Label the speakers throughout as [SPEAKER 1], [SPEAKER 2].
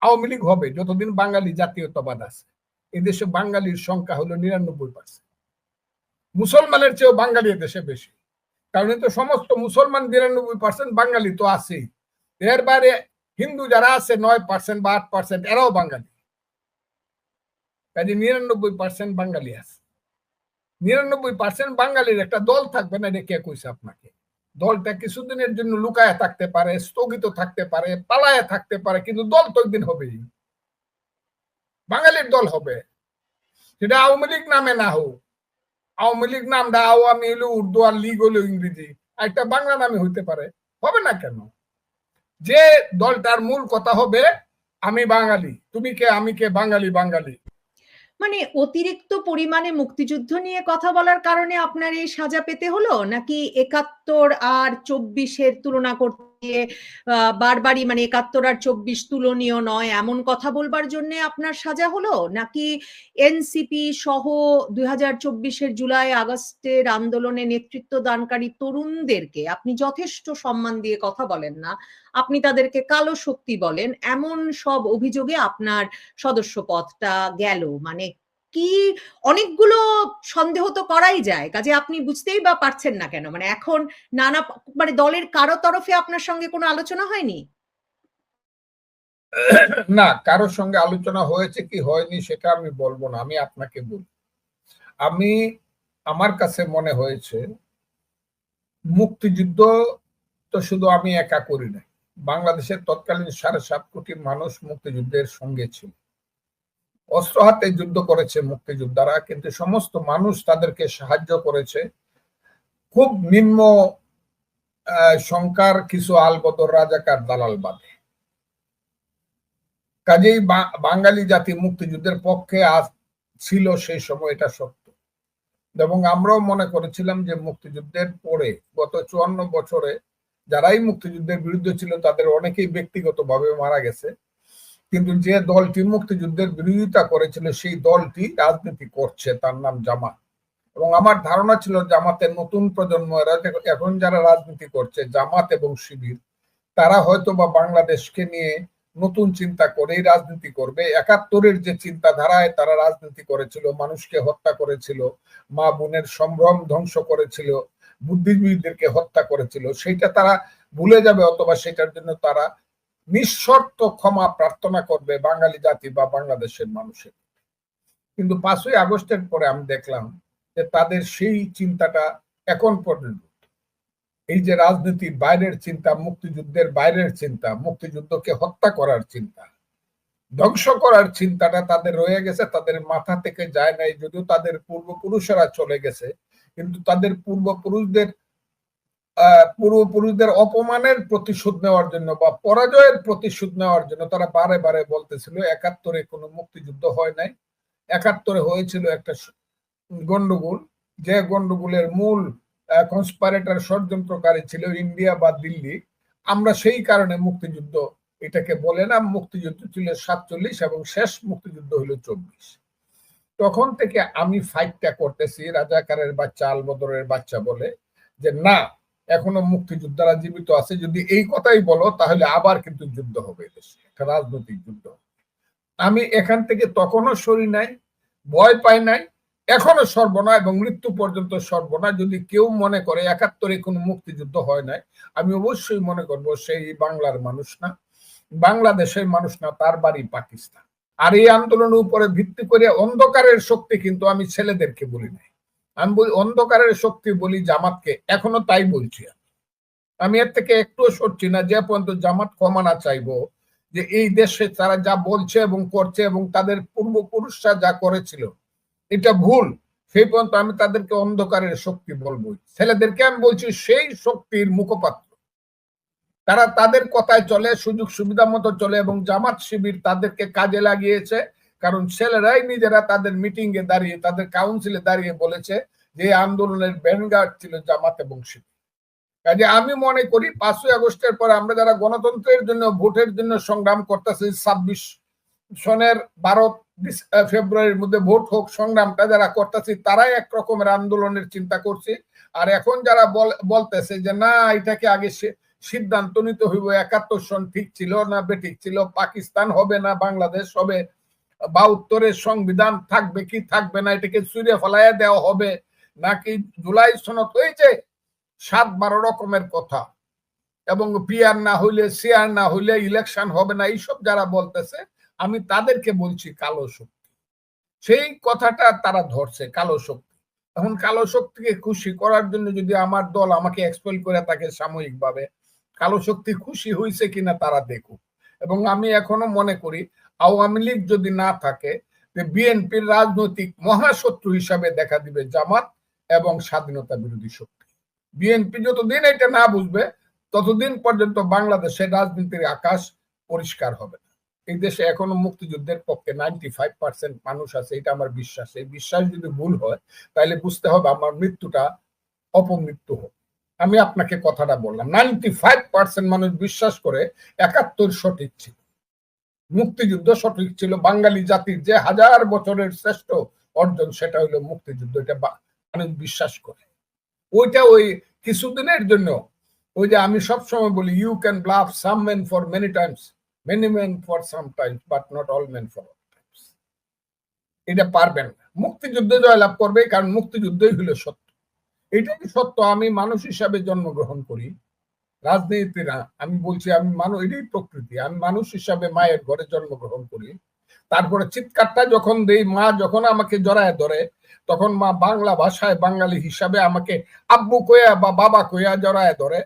[SPEAKER 1] আওয়ামী লীগ হবে যতদিন বাঙালি জাতীয়তাবাদ আছে। এদেশে বাঙালির সংখ্যা হলো ৯৯%। মুসলমানের চেয়েও বাঙালি এদেশে বেশি, কারণ তো সমস্ত মুসলমান ৯৯%, বাঙালি তো আছেই। এর বাইরে হিন্দু যারা আছে ৯% বা ৮%, এরাও বাঙালি। কাজে ৯৯% বাঙালি আছে। ৯৯% বাঙালির একটা দল থাকবে না, এটা কে কইছে আপনাকে? দলটা কিছুদিনের জন্য লুকায় থাকতে পারে, স্থগিত থাকতে পারে, পালায় থাকতে পারে, কিন্তু দল তো একদিন হবেই। বাঙালির দল হবে, সেটা আওয়ামী লীগ নামে না হোক। আওয়ামী লীগ নামটা আওয়ামী হলো উর্দু, আর লীগ হলো ইংরেজি, একটা বাংলা নামে হইতে পারে, হবে না কেন? যে দলটার মূল কথা হবে আমি বাঙালি, তুমি কে আমি কে, বাঙালি বাঙালি।
[SPEAKER 2] মানে অতিরিক্ত পরিমাণে মুক্তিযুদ্ধ নিয়ে কথা বলার কারণে আপনার এই সাজা পেতে হলো, নাকি ৭১ আর ২৪-এর তুলনা করতে বারবারই, মানে ৭১ আর ২৪ তুলনীয় নয় এমন কথা বলবার জন্য আপনার সাজা হলো, নাকি এনসিপি সহ ২০২৪-এর জুলাই আগস্টের আন্দোলনে নেতৃত্ব দানকারী তরুণদেরকে আপনি যথেষ্ট সম্মান দিয়ে কথা বলেন না, আপনি তাদেরকে কালো শক্তি বলেন, এমন সব অভিযোগে আপনার সদস্য পদটা গেল? মানে কি, অনেকগুলো সন্দেহ তো করাই যায়, কাজে আপনি বুঝতেই বা পারছেন না কেন? মানে এখন নানা, মানে দলের কারো তরফে আপনার সঙ্গে কোনো আলোচনা হয়নি?
[SPEAKER 1] না, কারোর সঙ্গে আলোচনা হয়েছে কি হয়নি সেটা আমি বলবো না, আমি আপনাকে বলি। আমার কাছে মনে হয়েছে মুক্তিযুদ্ধ তো শুধু আমি একা করি নাই। বাংলাদেশের তৎকালীন ৭.৫ কোটি মানুষ মুক্তিযুদ্ধের সঙ্গে ছিল। অস্ত্র হাতে যুদ্ধ করেছে মুক্তিযোদ্ধারা, কিন্তু সমস্ত মানুষ তাদেরকে সাহায্য করেছে। খুব নিম্ন সংখ্যার কিছু আলবদর রাজাকার দালাল বাদে। কাজেই বাঙালি জাতি মুক্তিযুদ্ধের পক্ষে ছিল সেই সময়, এটা সত্য। এবং আমরাও মনে করেছিলাম যে মুক্তিযুদ্ধের পরে গত ৫৪ বছরে যারাই মুক্তিযুদ্ধের বিরুদ্ধে ছিল তাদের অনেকেই ব্যক্তিগতভাবে মারা গেছে, কিন্তু যে দলটি মুক্তিযুদ্ধের বিরোধিতা করেছিল সেই দলটি রাজনীতি করছে, তার নাম জামাত। এবং আমার ধারণা ছিল জামাতের নতুন প্রজন্ম, এখন যারা রাজনীতি করছে জামাত এবং শিবির, তারা হয়তো বা বাংলাদেশকে নিয়ে নতুন চিন্তা করেই রাজনীতি করবে। ৭১-এর যে চিন্তাধারায় তারা রাজনীতি করেছিল, মানুষকে হত্যা করেছিল, মা বোনের সম্ভ্রম ধ্বংস করেছিল, বুদ্ধিজীবীদেরকে হত্যা করেছিল, সেইটা তারা ভুলে যাবে, অথবা সেটার জন্য তারা নিঃশর্ত ক্ষমা প্রার্থনা করবে বাঙালি জাতি বা বাংলাদেশের মানুষের। কিন্তু ৫ই আগস্টের পরে আমি দেখলাম যে তাদের সেই চিন্তাটা এখন পর্যন্ত, এই যে রাজনীতির বাইরের চিন্তা, মুক্তিযুদ্ধের বাইরের চিন্তা, মুক্তিযুদ্ধকে হত্যা করার চিন্তা, ধ্বংস করার চিন্তাটা তাদের রয়ে গেছে, তাদের মাথা থেকে যায় নাই। যদিও তাদের পূর্বপুরুষেরা চলে গেছে, কিন্তু তাদের পূর্বপুরুষদের অপমানের প্রতিশোধ নেওয়ার জন্য বা পরাজয়ের প্রতিশোধ নেওয়ার জন্য তারা বারে বারে বলতেছিল ৭১-এ কোনো মুক্তিযুদ্ধ হয় নাই, ৭১-এ হয়েছিল একটা গন্ডগোল, যে গন্ডগোলের মূল কনস্পাইরেটর, ষড়যন্ত্রকারী ছিল ইন্ডিয়া বা দিল্লি। আমরা সেই কারণে মুক্তিযুদ্ধ এটাকে বলে না, মুক্তিযুদ্ধ ছিল ৪৭ এবং শেষ মুক্তিযুদ্ধ হলো ২৪। তখন থেকে আমি ফাইটটা করতেছি, রাজাকারের বাচ্চা, আলবদরের বাচ্চা বলে, যে না, এখনো মুক্তিযোদ্ধারা জীবিত আছে, যদি এই কথাই বলো তাহলে আবার কিন্তু যুদ্ধ হবে, দেশে একটা রাজনৈতিক যুদ্ধ। আমি এখান থেকে তখনও সরি নাই, ভয় পাই নাই, এখনো সর্বনা এবং মৃত্যু পর্যন্ত সর্বনা। যদি কেউ মনে করে ৭১-এ কোনো মুক্তিযুদ্ধ হয় নাই, আমি অবশ্যই মনে করব সেই বাংলার মানুষ না, বাংলাদেশের মানুষ না, তার বাড়ি পাকিস্তান। আর এই আন্দোলনের উপরে ভিত্তি করে অন্ধকারের শক্তি, কিন্তু আমি ছেলেদেরকে বলি নাই, আমি বলি অন্ধকারের শক্তি বলি জামাতকে, এখনো তাই বলছি। আমি এর থেকে একটুও সরছি না, যে পর্যন্ত জামাত ক্ষমা না চাইবো যে এই দেশে তারা যা বলছে এবং করছে এবং তাদের পূর্বপুরুষরা যা করেছিল এটা ভুল, সেই পর্যন্ত আমি তাদেরকে অন্ধকারের শক্তি বলবো। ছেলেদেরকে আমি বলছি সেই শক্তির মুখপাত্র, তারা তাদের কথায় চলে, সুযোগ সুবিধা মতো চলে, এবং জামাত শিবির তাদেরকে কাজে লাগিয়েছে। কারণ ছেলেরাই নিজেরা তাদের মিটিং এ দাঁড়িয়ে, তাদের কাউন্সিলে দাঁড়িয়ে বলেছে যে আন্দোলনের ভ্যানগার্ড ছিল জামাত এবং শিবির। কাজে আমি মনে করি ৫ই আগস্টের পরে আমরা যারা গণতন্ত্রের জন্য, ভোটের জন্য সংগ্রাম করতেছি, ২৬ সনের ১২ ফেব্রুয়ারির মধ্যে ভোট হোক সংগ্রামটা যারা করতেছি, তারাই এক রকমের আন্দোলনের চিন্তা করছি। আর এখন যারা বলতেছে যে না, এটাকে আগে সিদ্ধান্ত নিতে হইব ৭১ সন ঠিক ছিল না বেঠিক ছিল, পাকিস্তান হবে না বাংলাদেশ হবে, ৭২-এর সংবিধান থাকবে কি থাকবে না, এটাকে ছুঁড়ে ফেলাইয়া দেওয়া হবে নাকি জুলাই সনদ হয়েছে ৭-১২ রকমের কথা, এবং পিআর না হইলে সিআর না হইলে ইলেকশন হবে না, এইসব যারা বলতেছে আমি তাদেরকে বলছি কালো শক্তি। সেই কথাটা তারা ধরছে, কালো শক্তি। এখন কালো শক্তিকে খুশি করার জন্য যদি আমার দল আমাকে এক্সপেল করে তাকে সাময়িকভাবে, কালো শক্তি খুশি হয়েছে কিনা তারা দেখুক। এবং আমি এখনো মনে করি আওয়ামী লীগ যদি না থাকে, বিএনপির রাজনৈতিক মহাশত্রু হিসাবে দেখা দিবে জামাত এবং স্বাধীনতা বিরোধী শক্তি। বিএনপি যতদিন এটা না বুঝবে ততদিন পর্যন্ত বাংলাদেশের রাজনীতির আকাশ পরিষ্কার হবে না। এই দেশে এখনো মুক্তিযুদ্ধের পক্ষে 95% মানুষ আছে, এটা আমার বিশ্বাস। এই বিশ্বাস যদি ভুল হয় তাহলে বুঝতে হবে আমার মৃত্যুটা অপমৃত্যু হোক। আমি আপনাকে কথাটা বললাম, 95% মানুষ বিশ্বাস করে ৭১ সঠিক ছিল, মুক্তিযুদ্ধ সঠিক ছিল, বাঙালি জাতির যে ১০০০ বছরের শ্রেষ্ঠ অর্জন সেটা হলো মুক্তিযুদ্ধ, এটা মানুষ বিশ্বাস করে। ওইটা ওই কিছুদিনের জন্য, ওই যে আমি সবসময় বলি, you can bluff some men for many times, many men for some times, but not all men for all times. এটা পারবেন না। মুক্তিযুদ্ধে জয়লাভ করবে, কারণ মুক্তিযুদ্ধই হলো সত্য। এটাই সত্য। আমি মানুষ হিসাবে জন্মগ্রহণ করি, রাজনীতি না। আমি বলছি আমি মানুষ, এটাই প্রকৃতি। আমি মানুষ হিসাবে মায়ের ঘরে জন্মগ্রহণ করি। তারপরে চিৎকারটা যখন দেই, মা যখন আমাকে জড়ায় ধরে, তখন মা বাংলা ভাষায় বাঙালি হিসাবে আমাকে আব্বু কইয়া বা বাবা কইয়া জড়ায় ধরে।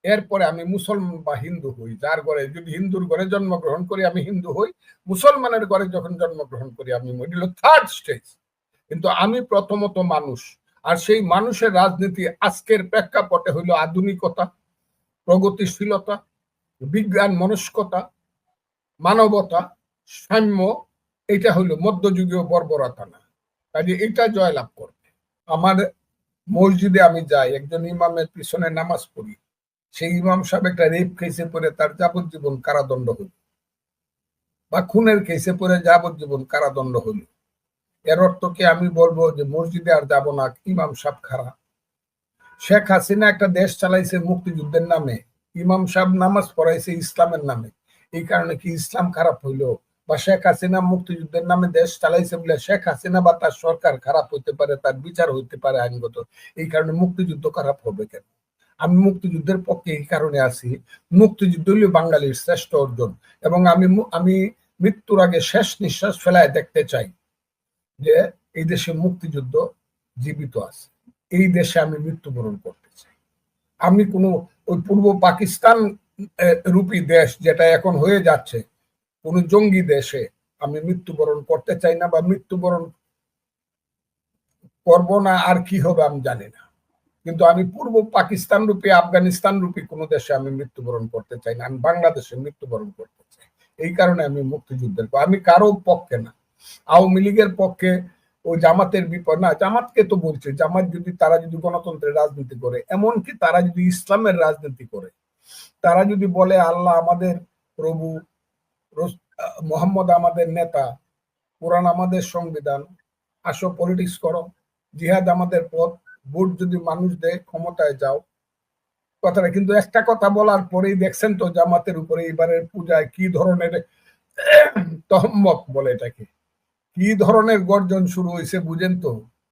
[SPEAKER 1] এরপরে আমি মুসলমান বা হিন্দু হই। যার ঘরে, যদি হিন্দুর ঘরে জন্মগ্রহণ করি আমি হিন্দু হই, মুসলমানের ঘরে যখন জন্মগ্রহণ করি আমি থার্ড স্টেজ। কিন্তু আমি প্রথমত মানুষ। আর সেই মানুষের রাজনীতি আজকের প্রেক্ষাপটে হইল আধুনিকতা, প্রগতিশীলতা, বিজ্ঞান মনস্কতা, মানবতা, সাম্য। এটা হইল মধ্যযুগীয় বর্বরতা না। কাজে এটা জয়লাভ করবে। আমার মসজিদে আমি যাই, একজন ইমামের পিছনে নামাজ পড়ি, সেই ইমাম সাহেব একটা রেপ কেসে পড়ে তার যাবজ্জীবন কারাদণ্ড হইল, বা খুনের কেসে পড়ে যাবজ্জীবন কারাদণ্ড হইল। এর অর্থ কি আমি বলবো যে মসজিদে আর যাব না, ইমাম সাহেব খারাপ? শেখ হাসিনা একটা দেশ চালাইছে মুক্তিযুদ্ধের নামে, ইমাম সাহেব নামাজ পড়াইছে ইসলামের নামে, এই কারণে কি ইসলাম খারাপ হইলো? বা শেখ হাসিনা মুক্তিযুদ্ধের নামে দেশ চালাইছে বলে শেখ হাসিনা বা তার সরকার খারাপ হইতে পারে, তার বিচার হইতে পারে আইনগত, এই কারণে মুক্তিযুদ্ধ খারাপ হবে কেন? আমি মুক্তিযুদ্ধের পক্ষে এই কারণে আছি, মুক্তিযুদ্ধ হল বাঙালির শ্রেষ্ঠ অর্জন। এবং আমি মৃত্যুর আগে শেষ নিঃশ্বাস ফেলায় দেখতে চাই যে এই দেশে মুক্তিযুদ্ধ জীবিত আছে, এই দেশে আমি মৃত্যুবরণ করতে চাই। আমি কোনো ওই পূর্ব পাকিস্তান রূপী দেশ যেটা এখন হয়ে যাচ্ছে, কোন জঙ্গি দেশে আমি মৃত্যুবরণ করতে চাই না, বা মৃত্যুবরণ করব না। আর কি হবে আমি জানি না, কিন্তু আমি পূর্ব পাকিস্তান রূপী, আফগানিস্তান রূপী কোন দেশে আমি মৃত্যুবরণ করতে চাই না। আমি বাংলাদেশে মৃত্যুবরণ করতে চাই। এই কারণে আমি মুক্তিযুদ্ধের, আমি কারো পক্ষে না। আওয়ামী লীগের পক্ষে, ওই জামাতের বিপদ না। জামাতকে তো বলছে, জামাত যদি, তারা যদি গণতন্ত্রের রাজনীতি করে, এমনকি তারা যদি ইসলামের রাজনীতি করে, তারা যদি বলে আল্লাহ আমাদের প্রভু, মোহাম্মদ আমাদের নেতা, কোরআন আমাদের সংবিধান, আসো পলিটিক্স করো, জিহাদ আমাদের পথ, ভোট যদি মানুষ দেয় ক্ষমতায় যাও, কথাটা। কিন্তু একটা কথা বলার পরেই দেখছেন তো জামাতের উপরে এবারের পূজায় কি ধরনের তহম্মত বলে এটাকে, কি ধরনের গর্জন শুরু হয়েছে বুঝেন তো?